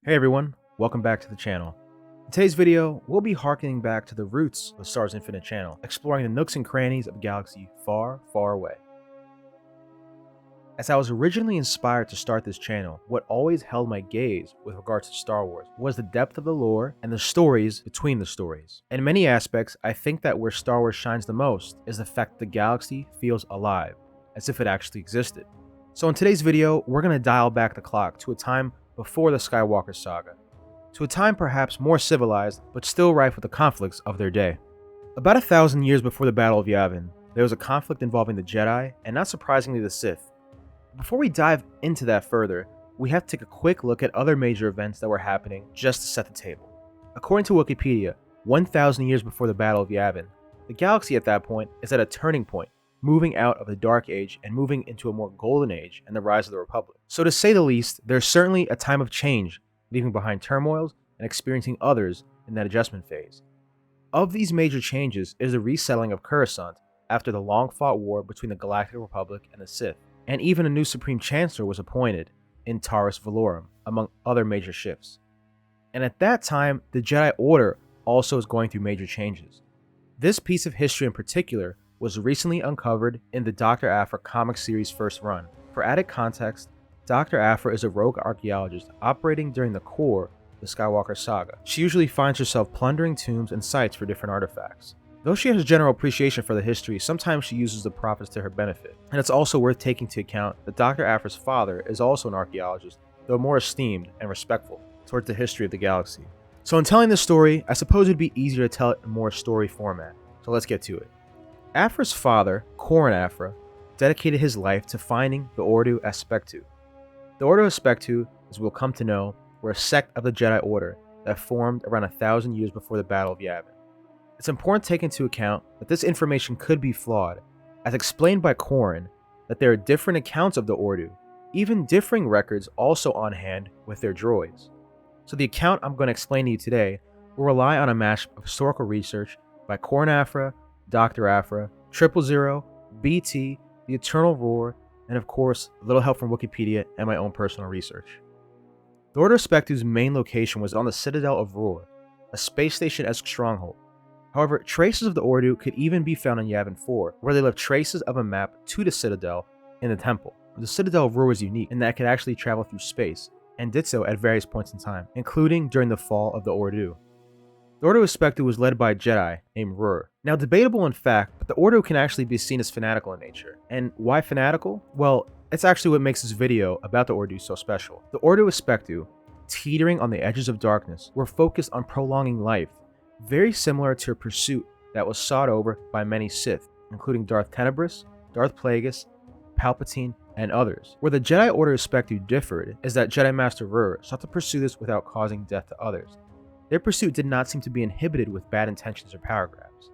Hey everyone, welcome back to the channel. In today's video, we'll be harkening back to the roots of the Stars Infinite channel, exploring the nooks and crannies of a galaxy far, far away. As I was originally inspired to start this channel, what always held my gaze with regards to Star Wars was the depth of the lore and the stories between the stories. In many aspects, I think that where Star Wars shines the most is the fact that the galaxy feels alive, as if it actually existed. So in today's video, we're going to dial back the clock to a time before the Skywalker saga, to a time perhaps more civilized, but still rife with the conflicts of their day. About 1,000 years before the Battle of Yavin, there was a conflict involving the Jedi, and not surprisingly the Sith. Before we dive into that further, we have to take a quick look at other major events that were happening just to set the table. According to Wookiepedia, 1,000 years before the Battle of Yavin, the galaxy at that point is at a turning point, moving out of the Dark Age and moving into a more golden age and the rise of the Republic. So to say the least, there's certainly a time of change, leaving behind turmoils and experiencing others in that adjustment phase. Of these major changes is the resettling of Coruscant after the long-fought war between the Galactic Republic and the Sith, and even a new Supreme Chancellor was appointed in Taurus Valorum, among other major shifts. And at that time, the Jedi Order also is going through major changes. This piece of history in particular was recently uncovered in the Dr. Aphra comic series first run. For added context, Dr. Aphra is a rogue archaeologist operating during the core of the Skywalker saga. She usually finds herself plundering tombs and sites for different artifacts. Though she has general appreciation for the history, sometimes she uses the prophets to her benefit. And it's also worth taking into account that Dr. Aphra's father is also an archaeologist, though more esteemed and respectful towards the history of the galaxy. So in telling this story, I suppose it would be easier to tell it in more story format. So let's get to it. Aphra's father, Corran Aphra, dedicated his life to finding the Ordu Aspectu. The Ordu Aspectu, as we'll come to know, were a sect of the Jedi Order that formed around 1,000 years before the Battle of Yavin. It's important to take into account that this information could be flawed, as explained by Corran that there are different accounts of the Ordu, even differing records also on hand with their droids. So the account I'm going to explain to you today will rely on a mash of historical research by Corran Aphra, Dr. Aphra, 000, BT, the Eternal Rur, and of course, a little help from Wookiepedia and my own personal research. The Ordu Aspectu's main location was on the Citadel of Rur, a space station-esque stronghold. However, traces of the Ordu could even be found in Yavin 4, where they left traces of a map to the Citadel in the temple. The Citadel of Rur was unique in that it could actually travel through space, and did so at various points in time, including during the fall of the Ordu. The Ordu Aspectu was led by a Jedi named Rur. Now, debatable in fact, but the Ordu can actually be seen as fanatical in nature. And why fanatical? Well, it's actually what makes this video about the Ordu so special. The Ordu Aspectu, teetering on the edges of darkness, were focused on prolonging life, very similar to a pursuit that was sought over by many Sith, including Darth Tenebrous, Darth Plagueis, Palpatine, and others. Where the Jedi Order Aspectu differed is that Jedi Master Rur sought to pursue this without causing death to others. Their pursuit did not seem to be inhibited with bad intentions or power grabs.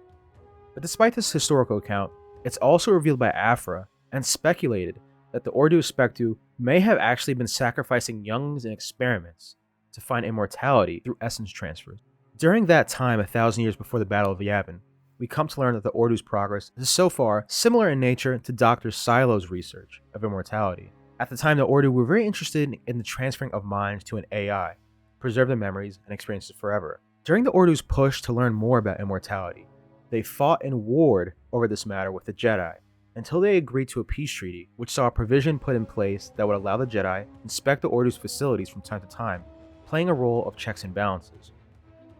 But despite this historical account, it's also revealed by Aphra and speculated that the Ordu Aspectu may have actually been sacrificing younglings in experiments to find immortality through essence transfers. During that time, 1,000 years before the Battle of Yavin, we come to learn that the Ordu's progress is so far similar in nature to Dr. Silo's research of immortality. At the time, the Ordu were very interested in the transferring of minds to an AI, preserve their memories and experiences forever. During the Ordu's push to learn more about immortality, they fought and warred over this matter with the Jedi, until they agreed to a peace treaty which saw a provision put in place that would allow the Jedi to inspect the Ordu's facilities from time to time, playing a role of checks and balances.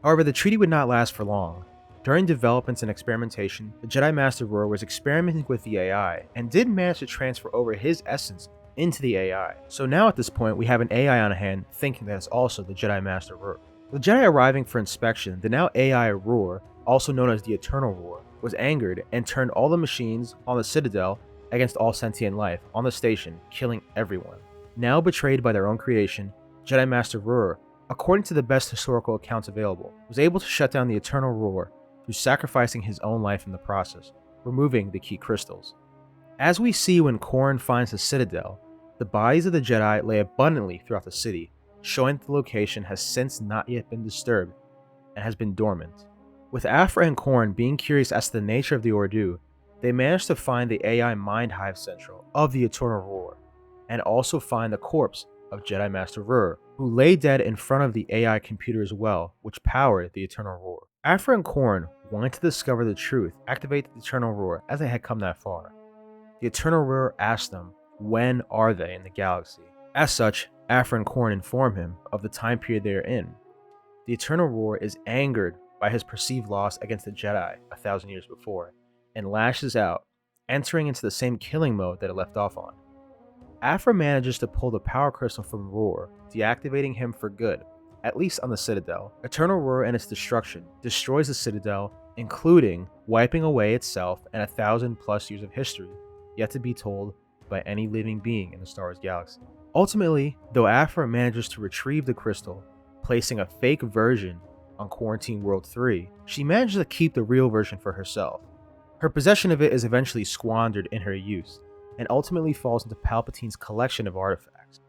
However, the treaty would not last for long. During developments and experimentation, the Jedi Master Rur was experimenting with the AI, and did manage to transfer over his essence into the AI. So now at this point, we have an AI on hand thinking that it's also the Jedi Master Rur. The Jedi arriving for inspection, the now AI Rur, also known as the Eternal Rur, was angered and turned all the machines on the Citadel against all sentient life on the station, killing everyone. Now betrayed by their own creation, Jedi Master Rur, according to the best historical accounts available, was able to shut down the Eternal Rur through sacrificing his own life in the process, removing the key crystals. As we see when Corran finds the Citadel, the bodies of the Jedi lay abundantly throughout the city, showing that the location has since not yet been disturbed and has been dormant. With Aphra and Corran being curious as to the nature of the Ordu, they managed to find the AI Mind Hive Central of the Eternal Rur, and also find the corpse of Jedi Master Rur, who lay dead in front of the AI computer as well, which powered the Eternal Rur. Aphra and Corrin wanted to discover the truth, activate the Eternal Rur as they had come that far. The Eternal Rur asked them, when are they in the galaxy? As such, Aphra and Corrin inform him of the time period they are in. The Eternal Rur is angered by his perceived loss against the Jedi 1,000 years before, and lashes out, entering into the same killing mode that it left off on. Aphra manages to pull the power crystal from Rur, deactivating him for good, at least on the Citadel. Eternal Rur and its destruction destroys the Citadel, including wiping away itself and 1,000+ years of history, yet to be told by any living being in the Star Wars galaxy. Ultimately, though Aphra manages to retrieve the crystal, placing a fake version on Quarantine World 3, she manages to keep the real version for herself. Her possession of it is eventually squandered in her use, and ultimately falls into Palpatine's collection of artifacts.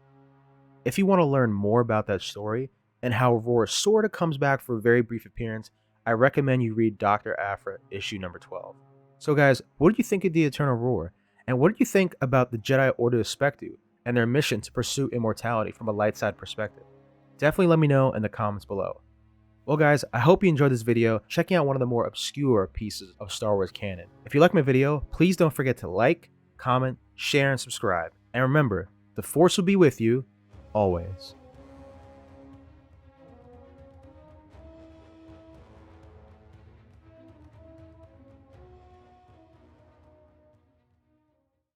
If you want to learn more about that story, and how Rur sorta comes back for a very brief appearance, I recommend you read Dr. Aphra issue number 12. So guys, what did you think of the Eternal Rur? And what did you think about the Jedi Ordu Aspectu and their mission to pursue immortality from a light side perspective? Definitely let me know in the comments below. Well guys, I hope you enjoyed this video, checking out one of the more obscure pieces of Star Wars canon. If you like my video, please don't forget to like, comment, share, and subscribe. And remember, the Force will be with you, always.